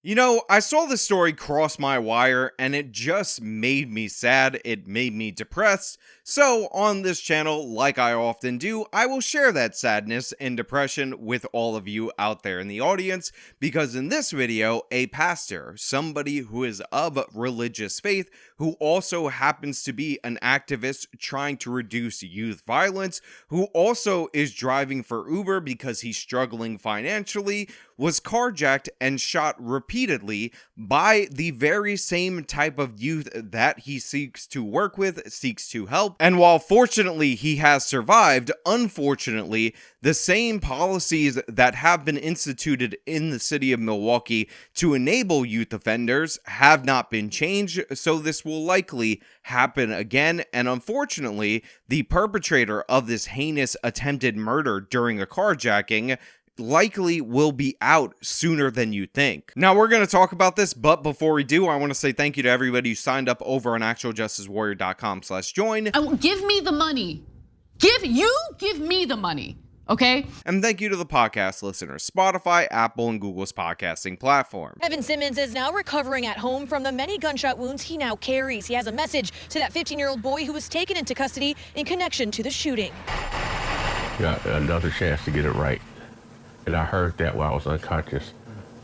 You know, I saw this story cross my wire and it just made me sad. It made me depressed. So, on this channel, like I often do, I will share that sadness and depression with all of you out there in the audience, because in this video, a pastor, somebody who is of religious faith, who also happens to be an activist trying to reduce youth violence, who also is driving for Uber because he's struggling financially, was carjacked and shot repeatedly by the very same type of youth that he seeks to work with, seeks to help. And while fortunately he has survived, unfortunately, the same policies that have been instituted in the city of Milwaukee to enable youth offenders have not been changed, so this will likely happen again. And unfortunately, the perpetrator of this heinous attempted murder during a carjacking likely will be out sooner than you think. Now, we're going to talk about this, but before we do, I want to say thank you to everybody who signed up over on actualjusticewarrior.com/join. Give me the money. Give me the money. Okay? And thank you to the podcast listeners, Spotify, Apple, and Google's podcasting platform. Evan Simmons is now recovering at home from the many gunshot wounds he now carries. He has a message to that 15-year-old boy who was taken into custody in connection to the shooting. Got another chance to get it right. And I heard that while I was unconscious.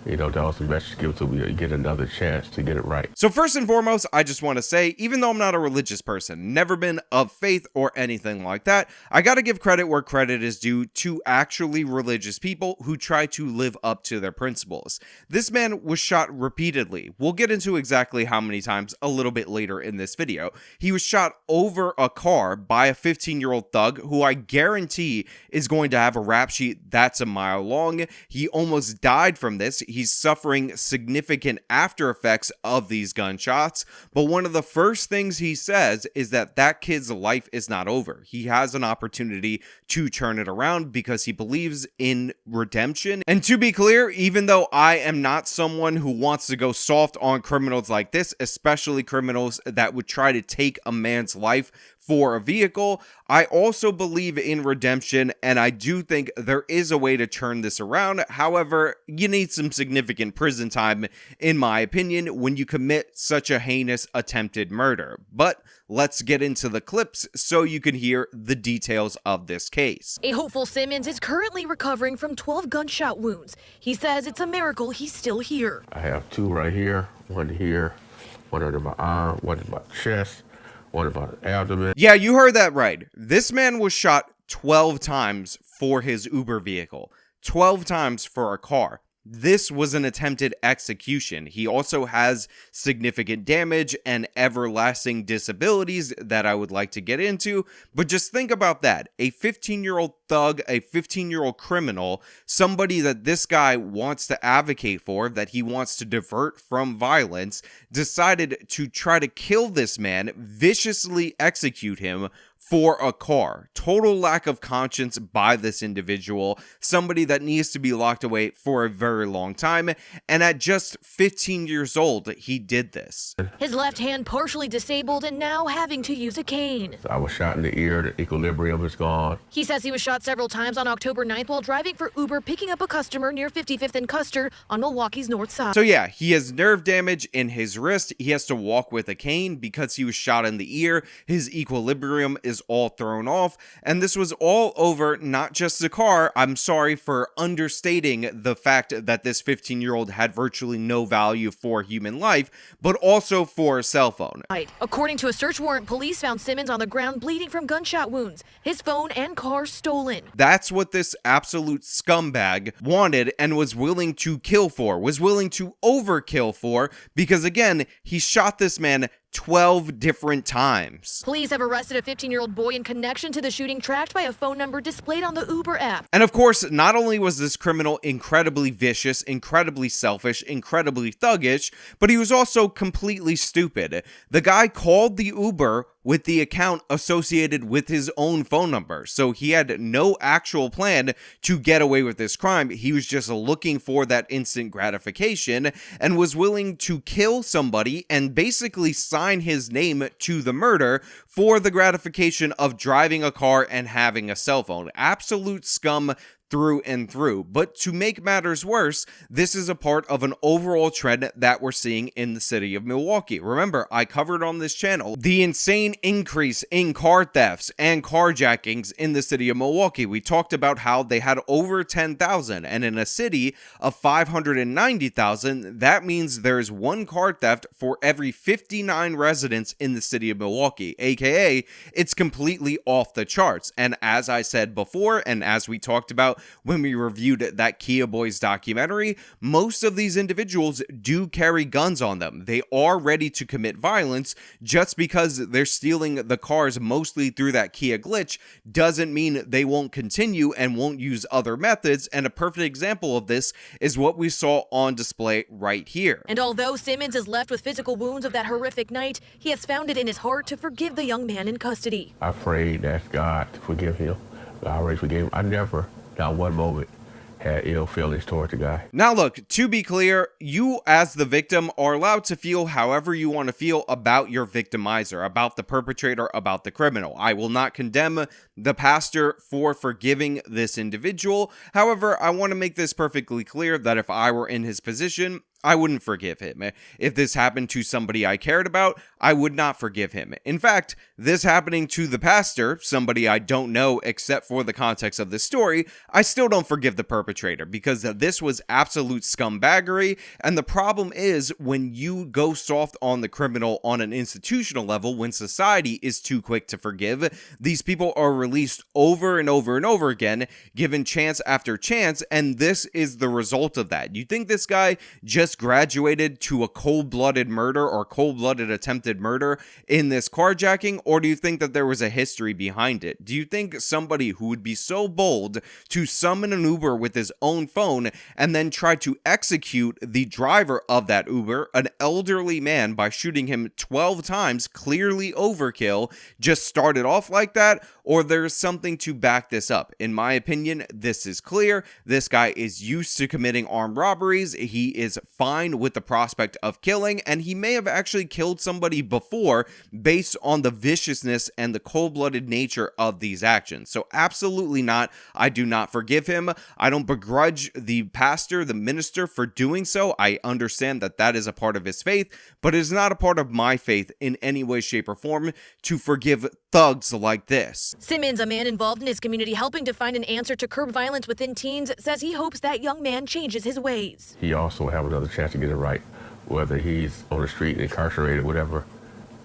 You know, that was the message given to me, to get another chance to get it right. So first and foremost, I just want to say, even though I'm not a religious person, never been of faith or anything like that, I gotta give credit where credit is due to actually religious people who try to live up to their principles. This man was shot repeatedly. We'll get into exactly how many times a little bit later in this video. He was shot over a car by a 15-year-old thug who I guarantee is going to have a rap sheet that's a mile long. He almost died from this. He's suffering significant after effects of these gunshots, but one of the first things he says is that that kid's life is not over. He has an opportunity to turn it around because he believes in redemption. And to be clear, even though I am not someone who wants to go soft on criminals like this, especially criminals that would try to take a man's life for a vehicle, I also believe in redemption, and I do think there is a way to turn this around. However, you need some significant prison time, in my opinion, when you commit such a heinous attempted murder. But let's get into the clips so you can hear the details of this case. A hopeful Simmons is currently recovering from 12 gunshot wounds. He says it's a miracle he's still here. I have two right here, one under my arm, one in my chest, one in my abdomen. Yeah, you heard that right. This man was shot 12 times for his Uber vehicle, 12 times for a car. This was an attempted execution. He also has significant damage and everlasting disabilities that I would like to get into, but just think about that. A 15-year-old thug, a 15-year-old criminal, somebody that this guy wants to advocate for, that he wants to divert from violence, decided to try to kill this man, viciously execute him for a car. Total lack of conscience by this individual, somebody that needs to be locked away for a very long time, and at just 15 years old, he did this. His left hand partially disabled and now having to use a cane. I was shot in the ear, the equilibrium is gone. He says he was shot several times on October 9th while driving for Uber, picking up a customer near 55th and Custer on Milwaukee's north side. So yeah, he has nerve damage in his wrist. He has to walk with a cane because he was shot in the ear. His equilibrium is all thrown off, and this was all over not just the car. I'm sorry for understating the fact that this 15-year-old had virtually no value for human life, but also for a cell phone. According to a search warrant, police found Simmons on the ground bleeding from gunshot wounds, his phone and car stolen. That's what this absolute scumbag wanted and was willing to kill for, was willing to overkill for, because again, he shot this man 12 different times. Police have arrested a 15-year-old boy in connection to the shooting, tracked by a phone number displayed on the Uber app. And of course, not only was this criminal incredibly vicious, incredibly selfish, incredibly thuggish, but he was also completely stupid. The guy called the Uber with the account associated with his own phone number, so he had no actual plan to get away with this crime. He was just looking for that instant gratification and was willing to kill somebody and basically sign his name to the murder for the gratification of driving a car and having a cell phone. Absolute scum, through and through. But to make matters worse, this is a part of an overall trend that we're seeing in the city of Milwaukee. Remember, I covered on this channel the insane increase in car thefts and carjackings in the city of Milwaukee. We talked about how they had over 10,000, and in a city of 590,000, that means there's one car theft for every 59 residents in the city of Milwaukee, aka it's completely off the charts. And as I said before, and as we talked about when we reviewed that Kia Boys documentary, most of these individuals do carry guns on them. They are ready to commit violence. Just because they're stealing the cars mostly through that Kia glitch doesn't mean they won't continue and won't use other methods. And a perfect example of this is what we saw on display right here. And although Simmons is left with physical wounds of that horrific night, he has found it in his heart to forgive the young man in custody. I prayed, asked God to forgive him. I already forgave him. I never, not one moment, had ill feelings toward the guy. Now look, to be clear, you as the victim are allowed to feel however you want to feel about your victimizer, about the perpetrator, about the criminal. I will not condemn the pastor for forgiving this individual. However, I want to make this perfectly clear that if I were in his position, I wouldn't forgive him. If this happened to somebody I cared about, I would not forgive him. In fact, this happening to the pastor, somebody I don't know except for the context of this story, I still don't forgive the perpetrator because this was absolute scumbaggery. And the problem is when you go soft on the criminal on an institutional level, when society is too quick to forgive, these people are released over and over and over again, given chance after chance, and this is the result of that. You think this guy just graduated to a cold-blooded murder or cold-blooded attempted murder in this carjacking, or do you think that there was a history behind it? Do you think somebody who would be so bold to summon an Uber with his own phone and then try to execute the driver of that Uber, an elderly man, by shooting him 12 times, clearly overkill, just started off like that? Or there's something to back this up? In my opinion, this is clear. This guy is used to committing armed robberies. He is fine with the prospect of killing, and he may have actually killed somebody before based on the viciousness and the cold-blooded nature of these actions. So absolutely not. I do not forgive him. I don't begrudge the pastor, the minister, for doing so. I understand that that is a part of his faith, but it is not a part of my faith in any way, shape, or form to forgive thugs like this. Simmons, a man involved in his community helping to find an answer to curb violence within teens, says he hopes that young man changes his ways. He also have another chance to get it right, whether he's on the street, incarcerated, whatever.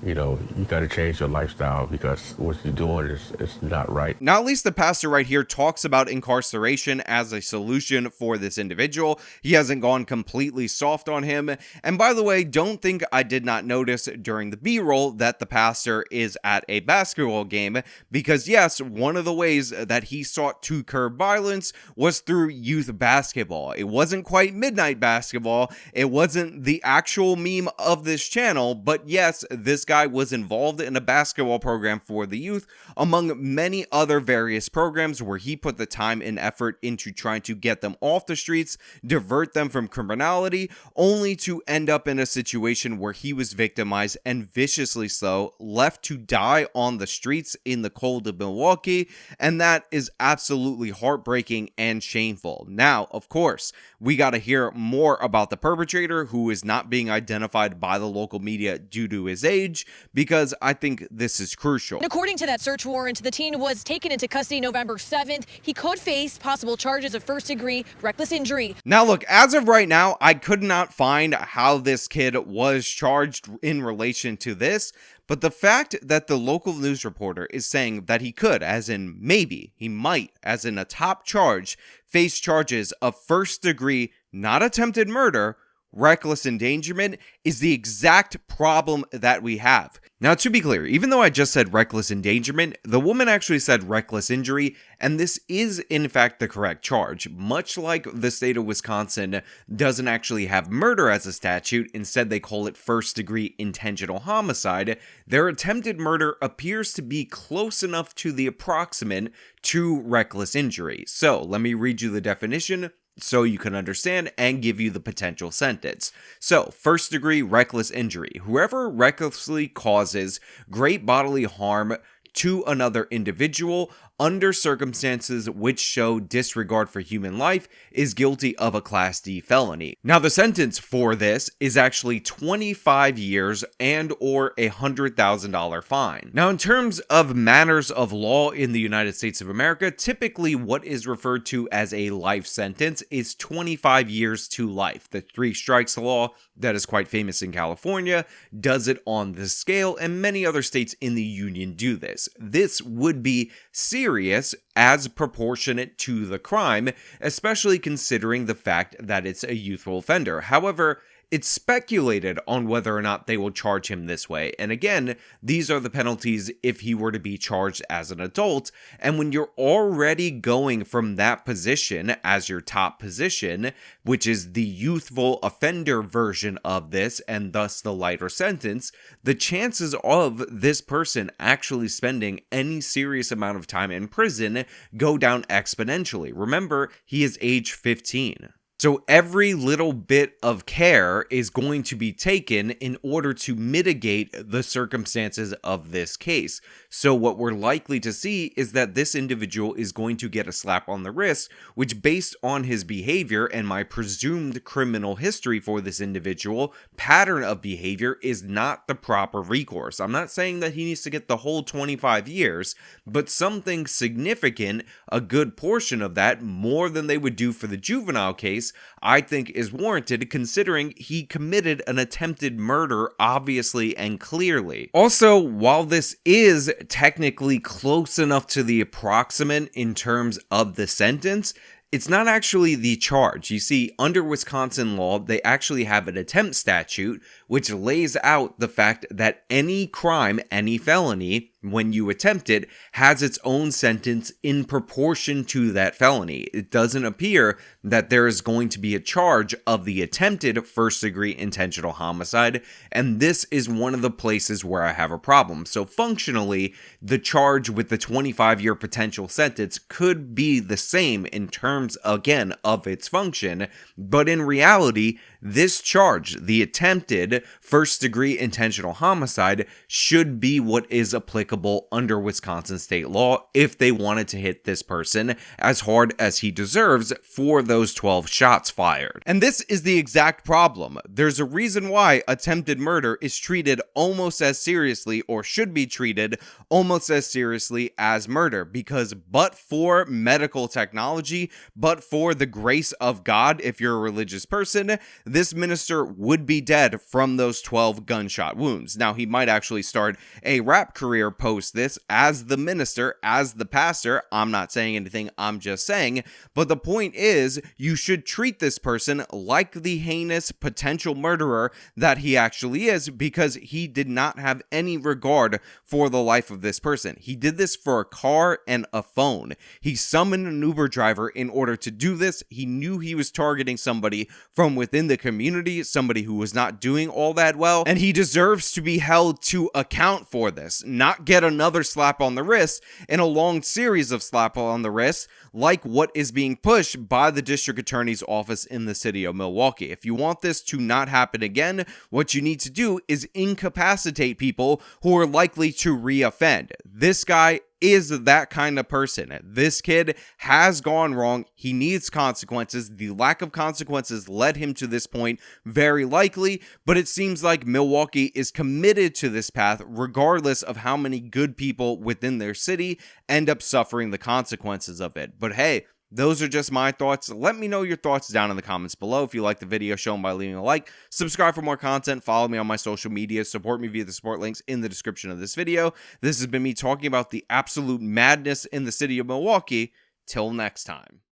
You know, you got to change your lifestyle because what you're doing is not right. Now, at least the pastor right here talks about incarceration as a solution for this individual. He hasn't gone completely soft on him. And by the way, don't think I did not notice during the B-roll that the pastor is at a basketball game, because yes, one of the ways that he sought to curb violence was through youth basketball. It wasn't quite midnight basketball. It wasn't the actual meme of this channel, but yes, this guy was involved in a basketball program for the youth, among many other various programs where he put the time and effort into trying to get them off the streets, divert them from criminality, only to end up in a situation where he was victimized and viciously so left to die on the streets in the cold of Milwaukee. And that is absolutely heartbreaking and shameful. Now, of course, we got to hear more about the perpetrator, who is not being identified by the local media due to his age, because I think this is crucial. And according to that search warrant, the teen was taken into custody November 7th. He could face possible charges of first-degree reckless injury. Now look, as of right now, I could not find how this kid was charged in relation to this, but the fact that the local news reporter is saying that he could, as in maybe, he might, as in a top charge, face charges of first-degree, not attempted murder, reckless endangerment, is the exact problem that we have. Now, to be clear, even though I just said reckless endangerment, the woman actually said reckless injury, and this is in fact the correct charge. Much like the state of Wisconsin doesn't actually have murder as a statute, instead they call it first-degree intentional homicide, their attempted murder appears to be close enough to the approximate to reckless injury. So, let me read you the definition so you can understand and give you the potential sentence. So, first degree reckless injury. Whoever recklessly causes great bodily harm to another individual under circumstances which show disregard for human life is guilty of a Class D felony. Now, the sentence for this is actually 25 years and or a $100,000 fine. Now, in terms of manners of law in the United States of America, typically what is referred to as a life sentence is 25 years to life. The three strikes law, that is quite famous in California, does it on this scale, and many other states in the union do this. This would be serious as proportionate to the crime, especially considering the fact that it's a youthful offender. However, it's speculated on whether or not they will charge him this way. And again, these are the penalties if he were to be charged as an adult. And when you're already going from that position as your top position, which is the youthful offender version of this, and thus the lighter sentence, the chances of this person actually spending any serious amount of time in prison go down exponentially. Remember, he is age 15. So every little bit of care is going to be taken in order to mitigate the circumstances of this case. So what we're likely to see is that this individual is going to get a slap on the wrist, which based on his behavior and my presumed criminal history for this individual, pattern of behavior is not the proper recourse. I'm not saying that he needs to get the whole 25 years, but something significant, a good portion of that, more than they would do for the juvenile case, I think is warranted considering he committed an attempted murder obviously and clearly. Also, while this is technically close enough to the approximate in terms of the sentence, it's not actually the charge. You see, under Wisconsin law, they actually have an attempt statute which lays out the fact that any crime, any felony, when you attempt it, has its own sentence in proportion to that felony. It doesn't appear that there is going to be a charge of the attempted first-degree intentional homicide, and this is one of the places where I have a problem. So functionally, the charge with the 25-year potential sentence could be the same in terms, again, of its function, but in reality, this charge, the attempted first-degree intentional homicide, should be what is applicable under Wisconsin state law if they wanted to hit this person as hard as he deserves for those 12 shots fired. And this is the exact problem. There's a reason why attempted murder is treated almost as seriously, or should be treated almost as seriously as murder, because but for medical technology, but for the grace of God, if you're a religious person, this minister would be dead from those 12 gunshot wounds. Now, he might actually start a rap career post this as the minister, as the pastor. I'm not saying anything, I'm just saying. But the point is, you should treat this person like the heinous potential murderer that he actually is, because he did not have any regard for the life of this person. He did this for a car and a phone. He summoned an Uber driver in order to do this. He knew he was targeting somebody from within the community, somebody who was not doing all that well, and he deserves to be held to account for this, not get another slap on the wrist in a long series of slap on the wrist like what is being pushed by the district attorney's office in the city of Milwaukee. If you want this to not happen again, what you need to do is incapacitate people who are likely to reoffend. This guy is that kind of person. This kid has gone wrong. He needs consequences. The lack of consequences led him to this point, very likely, but it seems like Milwaukee is committed to this path regardless of how many good people within their city end up suffering the consequences of it. But hey, those are just my thoughts. Let me know your thoughts down in the comments below. If you like the video, show them by leaving a like. Subscribe for more content. Follow me on my social media. Support me via the support links in the description of this video. This has been me talking about the absolute madness in the city of Milwaukee. Till next time.